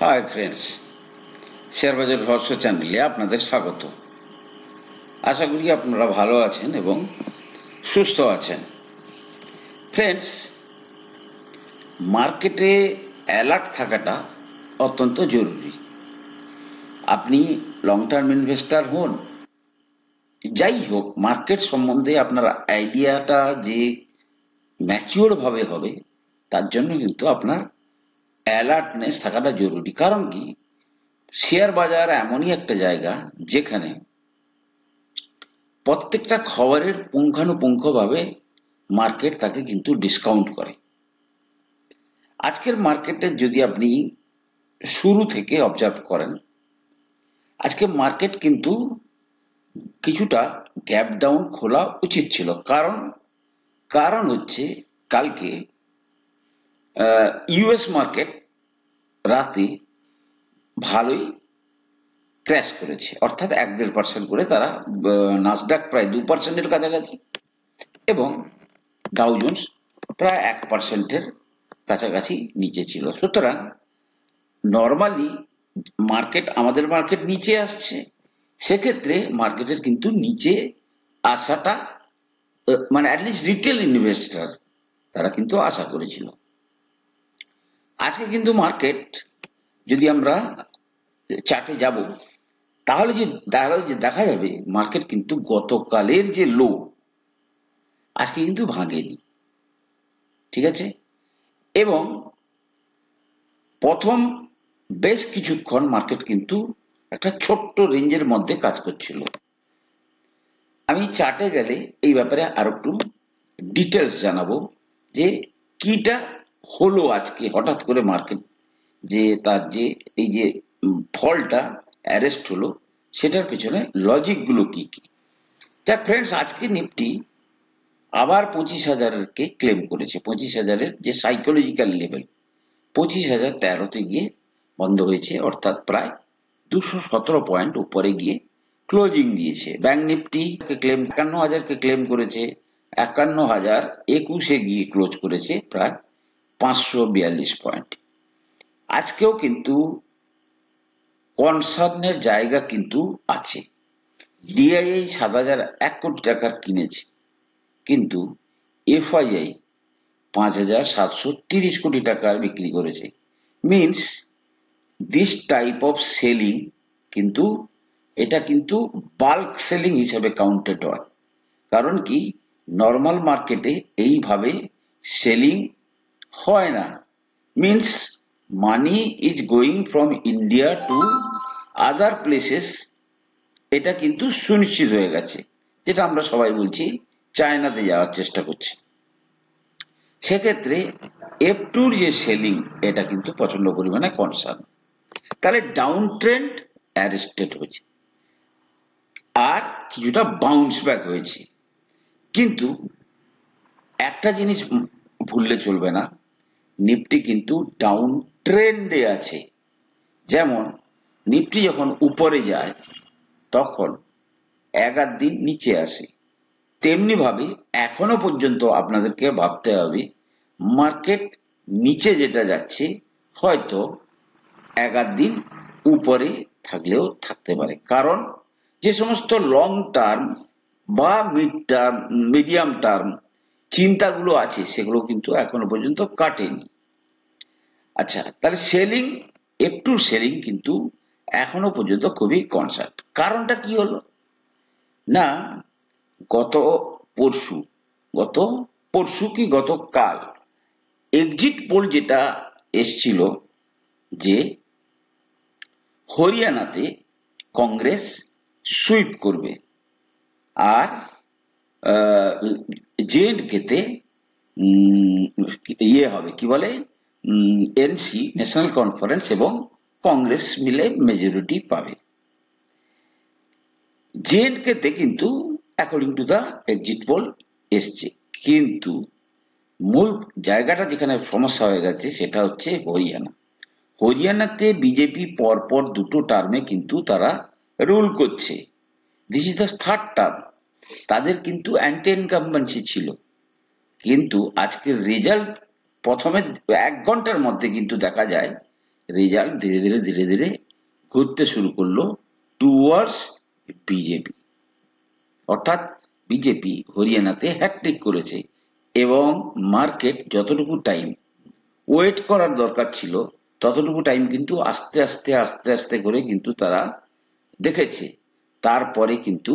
Hi friends, share বাজার রহস্য চ্যানেলে আপনাদের স্বাগত। আশা করি আপনারা ভালো আছেন এবং সুস্থ আছেন। ফ্রেন্ডস, মার্কেটে অ্যালার্ট থাকাটা অত্যন্ত জরুরি। আপনি লং টার্ম ইনভেস্টর হন, যাই হোক, মার্কেট সম্বন্ধে আপনার আইডিয়াটা যে ম্যাচিওর ভাবে হবে তার জন্য কিন্তু আপনার অ্যালার্টনেস থাকাটা জরুরি। কারণ কি, শেয়ার বাজার এমনই একটা জায়গা যেখানে প্রত্যেকটা খবরের পুঙ্খানুপুঙ্খভাবে মার্কেট তাকে কিন্তু ডিসকাউন্ট করে। আজকের মার্কেটে যদি আপনি শুরু থেকে অবজার্ভ করেন, আজকে মার্কেট কিন্তু কিছুটা গ্যাপ ডাউন খোলা উচিত ছিল। কারণ হচ্ছে কালকে ইউএস মার্কেট রাতে ভালোই ক্র্যাশ করেছে, অর্থাৎ 1-1.5% করে তারা, নাসডাক প্রায় 2%-এর কাছাকাছি এবং ডাউ জোন্স প্রায় 1%-এর কাছাকাছি নিচে ছিল। সুতরাং নর্মালি আমাদের মার্কেট নিচে আসছে, সেক্ষেত্রে মার্কেটের কিন্তু নিচে আসাটা মানে অ্যাটলিস্ট রিটেল ইনভেস্টর তারা কিন্তু আশা করেছিল। আজকে কিন্তু মার্কেট, যদি আমরা চার্টে যাব, তাহলে যে দেখা যাবে মার্কেট কিন্তু গতকালের যে লো আজকে কিন্তু ভাঙেনি, ঠিক আছে? এবং প্রথম বেশ কিছুক্ষণ মার্কেট কিন্তু একটা ছোট্ট রেঞ্জের মধ্যে কাজ করছিল। আমি চার্টে গেলে এই ব্যাপারে আরো একটু ডিটেলস জানাবো যে কিটা হলো আজকে হঠাৎ করে মার্কেট, যে তার যে এই যে ফলটা অ্যারেস্ট হলো, সেটার পেছনে লজিক গুলো কি কি। যাক ফ্রেন্ডস, আজকে নিফটি আবার 25,000-কে ক্লেম করেছে। 25,000-এর যে সাইকোলজিক্যাল লেভেল, 25,013-তে গিয়ে বন্ধ হয়েছে, অর্থাৎ প্রায় 217 পয়েন্ট উপরে গিয়ে ক্লোজিং দিয়েছে। ব্যাংক নিফটি ক্লেম 51,000-কে ক্লেম করেছে, 51,021-এ গিয়ে ক্লোজ করেছে প্রায় 542 পয়েন্ট। আজকেও কিন্তু কনসার্নের জায়গা কিন্তু আছে। ডিআইআই 7,001 কোটি টাকার কিনেছে, কিন্তু এফআইআই 5,730 কোটি টাকার বিক্রি করেছে। Means this type of selling কিন্তু, এটা কিন্তু বাল্ক সেলিং হিসেবে কাউন্টেড হয়। কারণ কি, নর্মাল মার্কেটে এইভাবে সেলিং হয় না। Means money is going from India to other places, এটা কিন্তু সুনিশ্চিত হয়ে গেছে। যেটা আমরা সবাই বলছি, চায়নাতে যাওয়ার চেষ্টা করছে। সেক্ষেত্রে F2-র যে সেলিং, এটা কিন্তু প্রচন্ড পরিমাণে কনসার্ন। তাহলে ডাউন ট্রেন্ড অ্যারেস্টেড হয়েছে আর কিছুটা বাউন্স ব্যাক হয়েছে। কিন্তু একটা জিনিস ভুললে চলবে না, নিফটি কিন্তু ডাউন ট্রেন্ডে আছে। যেমন নিফটি যখন উপরে যায় তখন এক আধ দিন নিচে আসে, তেমনি ভাবে এখনো পর্যন্ত আপনাদেরকে ভাবতে হবে মার্কেট নিচে যেটা যাচ্ছে হয়তো এক আধ দিন উপরে থাকলেও থাকতে পারে। কারণ যে সমস্ত লং টার্ম বা মিডিয়াম টার্ম চিন্তাগুলো আছে সেগুলো কিন্তু এখনো পর্যন্ত কাটেনি। আচ্ছা, তাহলে সেলিং, একটু সেলিং কিন্তু এখনো পর্যন্ত খুবই কনসার্ন। কারণটা কি হলো না, গত পরশু গত পরশু কি গতকাল এক্সিট পোল যেটা এসছিল যে হরিয়ানাতে কংগ্রেস সুইপ করবে আর জেএন্ডকে-তে ইয়ে হবে, কি বলে, এনসি ন্যাশনাল কনফারেন্স এবং কংগ্রেস মিলে মেজরিটি পাবে। জেএন্ডকে-তে কিন্তু according to the exit poll এসছে, কিন্তু মূল জায়গাটা যেখানে সমস্যা হয়ে গেছে সেটা হচ্ছে হরিয়ানা। হরিয়ানাতে বিজেপি পরপর দুটো টার্মে কিন্তু তারা রুল করছে। This is the third term. তাদের কিন্তু অ্যান্টি ইনকাম্বেন্সি ছিল, কিন্তু আজকের রেজাল্ট প্রথমে 1 ঘন্টার মধ্যে কিন্তু দেখা যায় রেজাল্ট ধীরে ধীরে ধীরে ধীরে ঘুরতে শুরু করলো টুয়ার্ডস বিজেপি। অর্থাৎ বিজেপি হরিয়ানাতে হ্যাট্রিক করেছে এবং মার্কেট যতটুকু টাইম ওয়েট করার দরকার ছিল ততটুকু টাইম কিন্তু আস্তে আস্তে আস্তে আস্তে করে কিন্তু তারা দেখেছে। তারপরে কিন্তু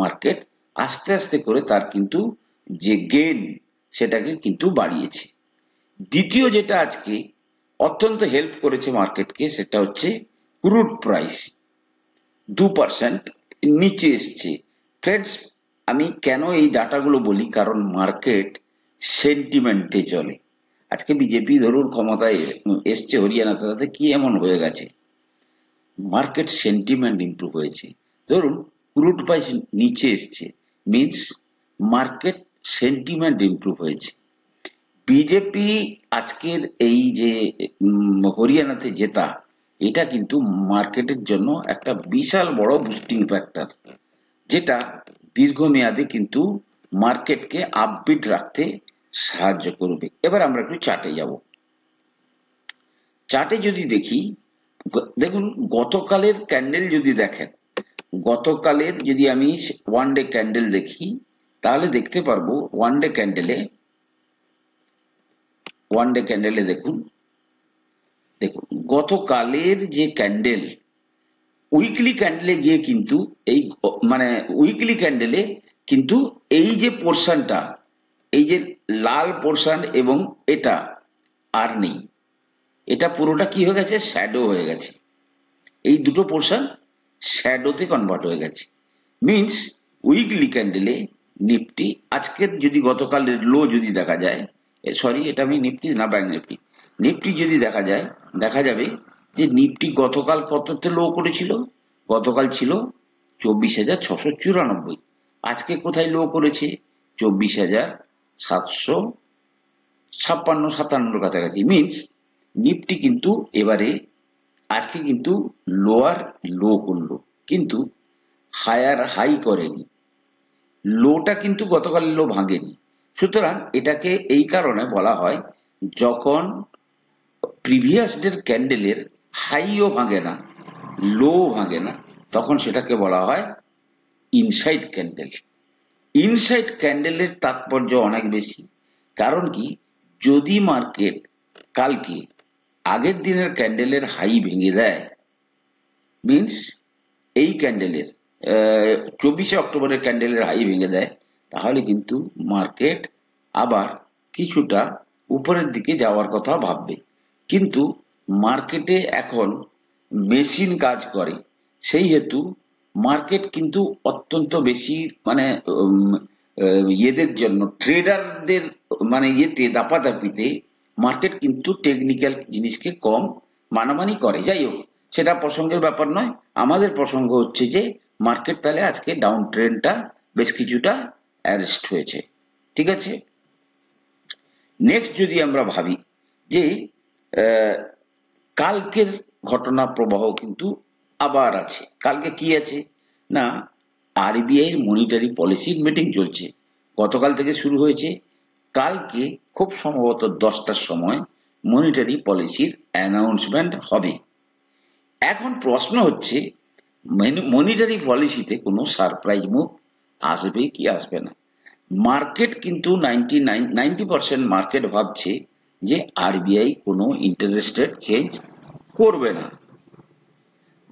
মার্কেট আস্তে আস্তে করে তার কিন্তু যে গেইন সেটাকে কিন্তু বাড়িয়েছে। দ্বিতীয় যেটা আজকে অত্যন্ত হেল্প করেছে মার্কেটকে সেটা হচ্ছে ক্রুড প্রাইস 2% নিচে এসছে। ফ্রেন্ডস, আমি কেন এই ডাটাগুলো বলি, কারণ মার্কেট সেন্টিমেন্টে চলে। আজকে বিজেপি ধরুন ক্ষমতায় এসছে হরিয়ানাতে, তাতে কি এমন হয়ে গেছে? মার্কেট সেন্টিমেন্ট ইমপ্রুভ হয়েছে। ধরুন ক্রুড প্রাইস নিচে এসছে, মিনস মার্কেট সেন্টিমেন্ট ইমপ্রুভ হয়েছে। বিজেপি আজকের এই যে হরিয়ানাতে জেতা, এটা কিন্তু মার্কেটের জন্য একটা বিশাল বড় বুস্টিং ফ্যাক্টর, যেটা দীর্ঘমেয়াদে কিন্তু মার্কেটকে আপবিট রাখতে সাহায্য করবে। এবার আমরা একটু চার্টে যাব। চার্টে যদি দেখি, দেখুন গতকালের ক্যান্ডেল যদি দেখেন, গতকালের যদি আমি ওয়ান ডে ক্যান্ডেল দেখি তাহলে দেখতে পারবো ওয়ান ডে ক্যান্ডেলে দেখুন গতকালের যে ক্যান্ডেল, উইকলি ক্যান্ডেলে গিয়ে কিন্তু এই মানে উইকলি ক্যান্ডেলে কিন্তু এই যে পোর্শনটা, এই যে লাল পোর্শন এবং এটা আর নেই, এটা পুরোটা কি হয়ে গেছে? শ্যাডো হয়ে গেছে। এই দুটো পোর্শন শ্যাডোতে কনভার্ট হয়ে গেছে। মিনস উইকলি ক্যান্ডেলে নিফটি আজকের যদি গতকালের লো যদি দেখা যায়, সরি এটা আমি নিফটি না, ব্যাংক নিফটি যদি দেখা যায়, দেখা যাবে যে নিফটি গতকাল কততে লো করেছিল? গতকাল ছিল 24,694। আজকে কোথায় লো করেছে? 24,756-57 কাছাকাছি। মিনস নিফটি কিন্তু এবারে আজকে কিন্তু লোয়ার লো করলো, কিন্তু হায়ার হাই করেনি। লোটা কিন্তু গতকালের লো ভাঙেনি। সুতরাং এটাকে এই কারণে বলা হয়, যখন প্রিভিয়াস ডের ক্যান্ডেলের হাইও ভাঙে না, লো ভাঙে না, তখন সেটাকে বলা হয় ইনসাইড ক্যান্ডেল। ইনসাইড ক্যান্ডেলের তাৎপর্য অনেক বেশি। কারণ কি, যদি মার্কেট কালকে আগের দিনের ক্যান্ডেলের হাই ভেঙে দেয়, মিনস এই ক্যান্ডেলের 24শে অক্টোবরের ক্যান্ডেলের হাই ভেঙে দেয়, তাহলে কিন্তু মার্কেট আবার কিছুটা উপরের দিকে যাওয়ার কথা ভাববে। কিন্তু মার্কেটে এখন মেশিন কাজ করে, সেই হেতু মার্কেট কিন্তু অত্যন্ত বেশি মানে ইয়েদের জন্য, ট্রেডারদের মানে ইয়েতে দাপাদাপিতে মার্কেট কিন্তু টেকনিক্যাল জিনিসকে কম মানামানি করে। যাই হোক, সেটা প্রসঙ্গের ব্যাপার নয়। আমাদের প্রসঙ্গ হচ্ছে যে মার্কেট তাহলে আজকে ডাউন ট্রেন্ডটা বেশ কিছুটা অ্যারেস্ট হয়েছে। ঠিক আছে, নেক্সট যদি আমরা ভাবি যে কালকের ঘটনা প্রবাহ কিন্তু আবার আছে। কালকে কি আছে না, আরবিআই মনিটারি পলিসির মিটিং চলছে, গতকাল থেকে শুরু হয়েছে। কালকে খুব সম্ভবত 10টার সময় মনিটারি পলিসির অ্যানাউন্সমেন্ট হবে। এখন প্রশ্ন হচ্ছে মনিটারি পলিসিতে কোনো সারপ্রাইজ মুভ আসবে কি আসবে না। মার্কেট কিন্তু 90% মার্কেট ভাবছে যে আরবিআই কোনো ইন্টারেস্ট রেট চেঞ্জ করবে না।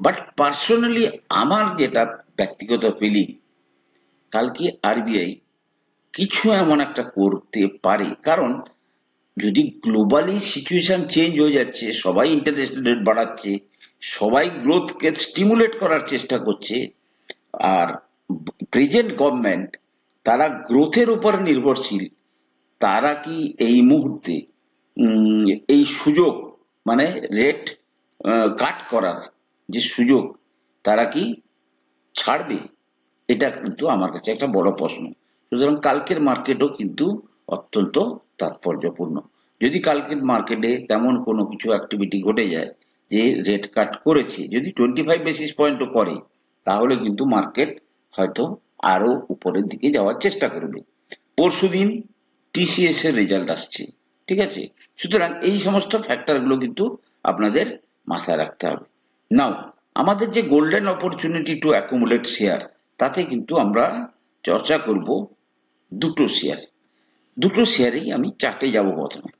বাট পার্সোনালি আমার যেটা ব্যক্তিগত ফিলিং, কালকে আরবিআই কিছু এমন একটা করতে পারে। কারণ যদি গ্লোবালি সিচুয়েশন চেঞ্জ হয়ে যাচ্ছে, সবাই ইন্টারেস্ট রেট বাড়াচ্ছে, সবাই গ্রোথকে স্টিমুলেট করার চেষ্টা করছে, আর প্রেজেন্ট গভর্নমেন্ট তারা গ্রোথের উপর নির্ভরশীল, তারা কি এই মুহূর্তে এই সুযোগ মানে রেট কাট করার যে সুযোগ তারা কি ছাড়বে? এটা কিন্তু আমার কাছে একটা বড় প্রশ্ন। সুতরাং কালকের মার্কেটও কিন্তু অত্যন্ত তাৎপর্যপূর্ণ। যদি কালকের মার্কেটে তেমন কোনো কিছু অ্যাক্টিভিটি ঘটে যায় যে রেট কাট করেছে, যদি 25 বেসিস পয়েন্টও করে, তাহলে কিন্তু মার্কেট হয়তো আরো উপরের দিকে যাওয়ার চেষ্টা করবে। পরশুদিন টিসিএস এর রেজাল্ট আসছে, ঠিক আছে। সুতরাং এই সমস্ত ফ্যাক্টরগুলো কিন্তু আপনাদের মাথায় রাখতে হবে। নাও আমাদের যে golden opportunity to accumulate share, তাতে কিন্তু আমরা চর্চা করব দুটো শেয়ারেই আমি চার্টে যাব। প্রথমে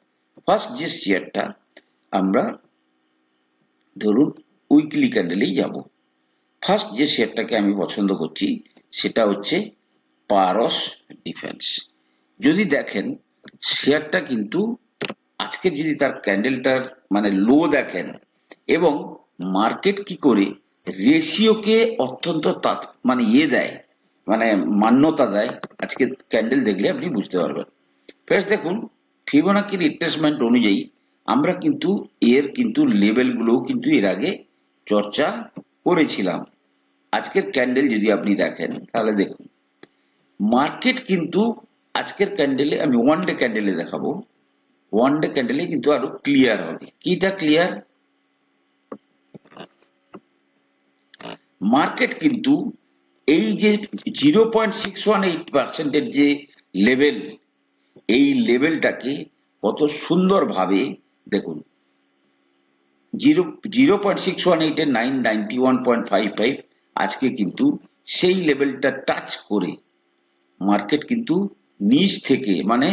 ফার্স্ট যে শেয়ারটা, আমরা ধরুন উইকলি ক্যান্ডেলেই যাব। ফার্স্ট যে শেয়ারটাকে আমি পছন্দ করছি সেটা হচ্ছে পারস ডিফেন্স। যদি দেখেন শেয়ারটা কিন্তু আজকে যদি তার ক্যান্ডেলটার মানে লো দেখেন এবং মার্কেট কি করে রেশিওকে অত্যন্ত মানে দেয়, মানে মান্যতা দেয়, আজকে ক্যান্ডেল দেখলে আপনি বুঝতে পারবেন। ফ্রেন্ডস দেখুন, ফিবোনাকি রিট্রেসমেন্ট অনুযায়ী আমরা কিন্তু এর কিন্তু লেভেলগুলোও কিন্তু এর আগে চর্চা করেছিলাম। আজকের ক্যান্ডেল যদি আপনি দেখেন তাহলে দেখুন মার্কেট কিন্তু আজকের ক্যান্ডেলে, আমি ওয়ান ডে ক্যান্ডেলে দেখাবো, ওয়ান ডে ক্যান্ডেলে কিন্তু আরো ক্লিয়ার হবে। কিটা ক্লিয়ার? মার্কেট কিন্তু এই যে 0.618% যে লেভেল, এই লেভেলটাকে কত সুন্দরভাবে দেখুন, 0.618 এর 991.55 আজকে কিন্তু সেই লেভেলটা টাচ করে মার্কেট কিন্তু নিচ থেকে মানে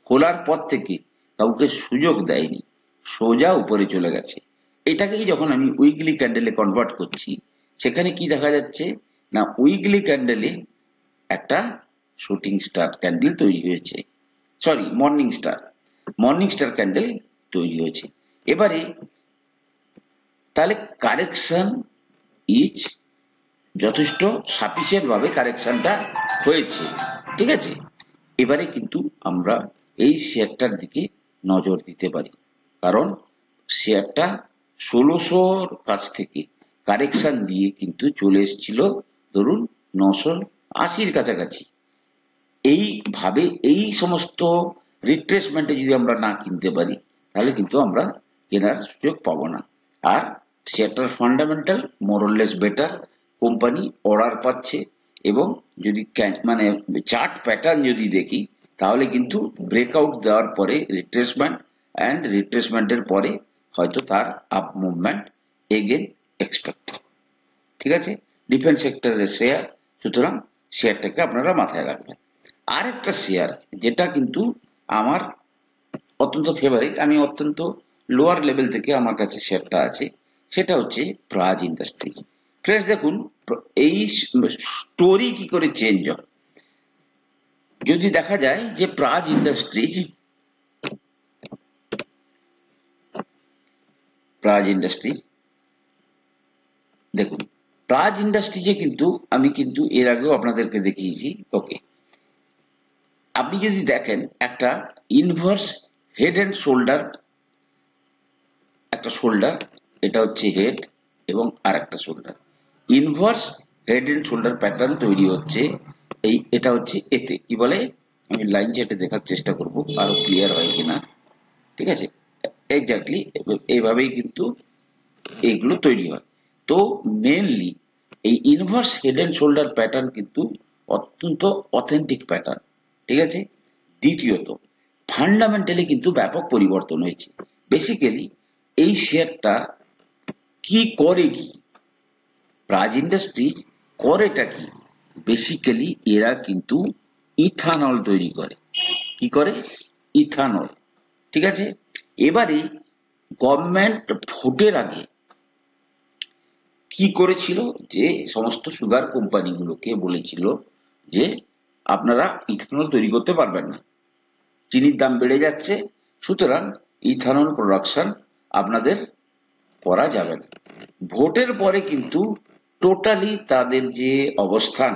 খোলার পর থেকে কাউকে সুযোগ দেয়নি, সোজা উপরে চলে গেছে। এটাকেই যখন আমি উইকলি ক্যান্ডেলে কনভার্ট করছি, সেখানে কি দেখা যাচ্ছে না, উইকলি ক্যান্ডেলে একটা শুটিং স্টার ক্যান্ডেল তৈরি হয়েছে, সরি মর্নিং স্টার ক্যান্ডেল তৈরি হয়েছে। এবারে তাহলে কারেকশন ইজ যথেষ্ট সাফিসিয়েন্ট ভাবে কারেকশনটা হয়েছে, ঠিক আছে। এবারে কিন্তু আমরা এই শেয়ারটার দিকে নজর দিতে পারি, কারণ শেয়ারটা 1600 কাছ থেকে কারেকশন দিয়ে কিন্তু চলে এসেছিল ধরুন 980 কাছাকাছি। এইভাবে এই সমস্ত রিট্রেসমেন্টে যদি আমরা না কিনতে পারি তাহলে কিন্তু আমরা কেনার সুযোগ পাবো না। আর শেয়ারটার ফান্ডামেন্টাল মোরলেস বেটার, কোম্পানি অর্ডার পাচ্ছে, এবং যদি মানে চার্ট প্যাটার্ন যদি দেখি তাহলে কিন্তু ব্রেকআউট দেওয়ার পরে রিট্রেসমেন্টের পরে হয়তো তার আপ মুভমেন্ট এগেন এক্সপেক্টেড, ঠিক আছে। ডিফেন্স সেক্টরের শেয়ার, সুতরাং শেয়ারটাকে আপনারা মাথায় রাখবেন। আর একটা শেয়ার যেটা কিন্তু আমার অত্যন্ত ফেভারিট, আমি অত্যন্ত লোয়ার লেভেল থেকে আমার কাছে শেয়ারটা আছে, সেটা হচ্ছে প্রাজ ইন্ডাস্ট্রিজ। ফ্রেন্ডস দেখুন, এই স্টোরি কি করে চেঞ্জ হয় যদি দেখা যায় যে প্রাজ ইন্ডাস্ট্রিজ দেখুন, প্রাজ ইন্ডাস্ট্রিজে কিন্তু আমি কিন্তু এর আগেও আপনাদেরকে দেখিয়েছি। ওকে, আপনি যদি দেখেন একটা ইনভার্স হেড এন্ড শোল্ডার, একটা শোল্ডার, এটা হচ্ছে হেড এবং আর একটা shoulder, inverse head and shoulder pattern তৈরি হচ্ছে। এটা হচ্ছে এতে কি বলে, আমি লাইন চার্টে দেখার চেষ্টা করব আরো ক্লিয়ার হয় কিনা, ঠিক আছে। এক্স্যাক্টলি এইভাবেই কিন্তু এইগুলো তৈরি হয়। তো মেনলি এই inverse head and shoulder pattern কিন্তু অত্যন্ত অথেন্টিক প্যাটার্ন, ঠিক আছে। দ্বিতীয়ত ফান্ডামেন্টালি কিন্তু ব্যাপক পরিবর্তন হয়েছে। বেসিক্যালি এই শেয়ারটা কি করে, কি প্রাজ ইন্ডাস্ট্রিজ করেটা কি, বেসিক্যালি এরা কিন্তু ইথানল তৈরি করে। কি করে? ইথানল, ঠিক আছে। এবারে গভর্নমেন্ট ভোটের আগে কি করেছিল, যে সমস্ত সুগার কোম্পানিগুলোকে বলেছিল যে আপনারা ইথানল তৈরি করতে পারবেন না, চিনির দাম বেড়ে যাচ্ছে, সুতরাং ইথানল প্রোডাকশন আপনাদের করা যাবে না। ভোটের পরে কিন্তু টোটালি তাদের যে অবস্থান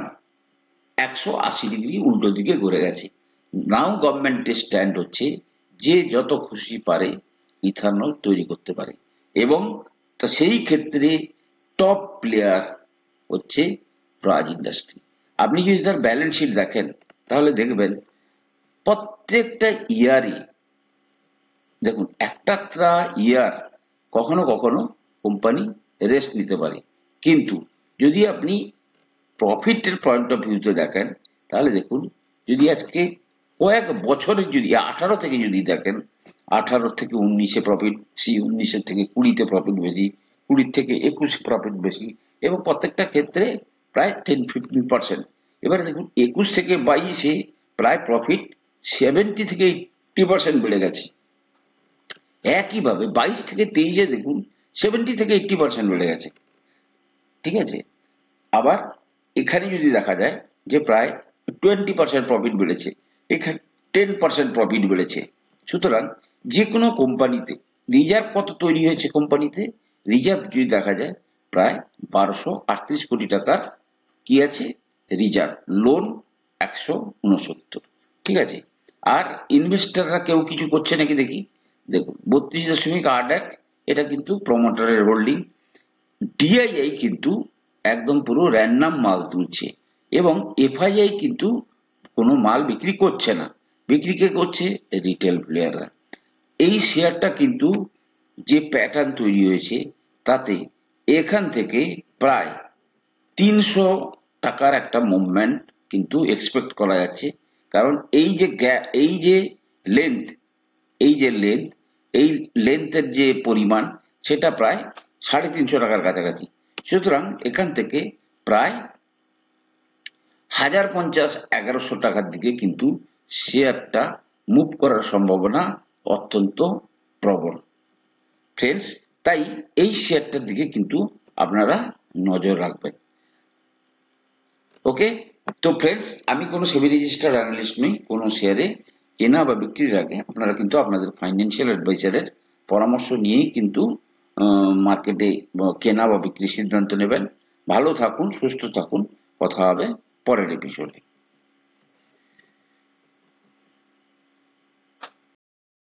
180 ডিগ্রি উল্টো দিকে ঘুরে গেছে। নাও গভর্নমেন্টের স্ট্যান্ড হচ্ছে যে যত খুশি পারে ইথানল তৈরি করতে পারে, এবং তা সেই ক্ষেত্রে টপ প্লেয়ার হচ্ছে প্রাজ ইন্ডাস্ট্রি। আপনি যদি তার ব্যালেন্স শিট দেখেন তাহলে দেখবেন প্রত্যেকটা ইয়ারই দেখুন একটা ইয়ার কখনো কখনো কোম্পানি রেস্ট নিতে পারে, কিন্তু যদি আপনি প্রফিটের পয়েন্ট অফ ভিউতে দেখেন তাহলে দেখুন, যদি আজকে কয়েক বছরের যদি 18 থেকে যদি দেখেন, 18 থেকে 19-এ প্রফিট, 19-এর থেকে 20-তে প্রফিট বেশি, 20 থেকে 21 প্রফিট বেশি, এবং প্রত্যেকটা ক্ষেত্রে প্রায় 10-15%। এবারে দেখুন 21 থেকে 22-এ প্রায় প্রফিট 70 থেকে 80% বেড়ে গেছে। একইভাবে 22 থেকে 23-এ দেখুন 70 থেকে 80% বেড়ে গেছে। ঠিক আছে, আবার এখানে যদি দেখা যায় যে প্রায় 20% প্রফিট বেড়েছে, এখানে 10% প্রফিট বেড়েছে। সুতরাং যে কোনো কোম্পানিতে রিজার্ভ কত তৈরি হয়েছে, কোম্পানিতে রিজার্ভ যদি দেখা যায় প্রায় 1238 কোটি টাকার কি আছে রিজার্ভ, লোন 169। ঠিক আছে, আর ইনভেস্টররা কেউ কিছু করছে নাকি দেখি। দেখুন 32.81, এটা কিন্তু প্রমোটারের হোল্ডিং। ডিআইআই কিন্তু একদম পুরো র্যান্ডাম মাল তুলছে, এবং এফআইআই কিন্তু কোনো মাল বিক্রি করছে না, বিক্রি কে করছে রিটেল প্লেয়াররা। এই শেয়ারটা কিন্তু যে প্যাটার্ন তৈরি হয়েছে তাতে এখান থেকে প্রায় 300 টাকার একটা মুভমেন্ট কিন্তু এক্সপেক্ট করা যাচ্ছে, কারণ এই যে লেন্থ, এই লেন্থের যে পরিমাণ সেটা প্রায় 350 টাকার কাছাকাছি। সুতরাং এখান থেকে প্রায় 1050-1100 টাকার দিকে কিন্তু শেয়ারটা মুভ করার সম্ভাবনা অত্যন্ত প্রবল ফ্রেন্ডস। তাই এই শেয়ারটার দিকে কিন্তু আপনারা নজর রাখবেন। ওকে, তো ফ্রেন্ডস, আমি কোনো সেবি রেজিস্টার্ড অ্যানালিস্ট নই। কোনো শেয়ারে কেনা বা বিক্রির আগে আপনারা কিন্তু আপনাদের ফাইন্যান্সিয়াল অ্যাডভাইজারের পরামর্শ নিয়েই কিন্তু মার্কেটে কেনা বা বিক্রির সিদ্ধান্ত নেবেন। ভালো থাকুন, সুস্থ থাকুন, কথা হবে পরের এপিসোডে।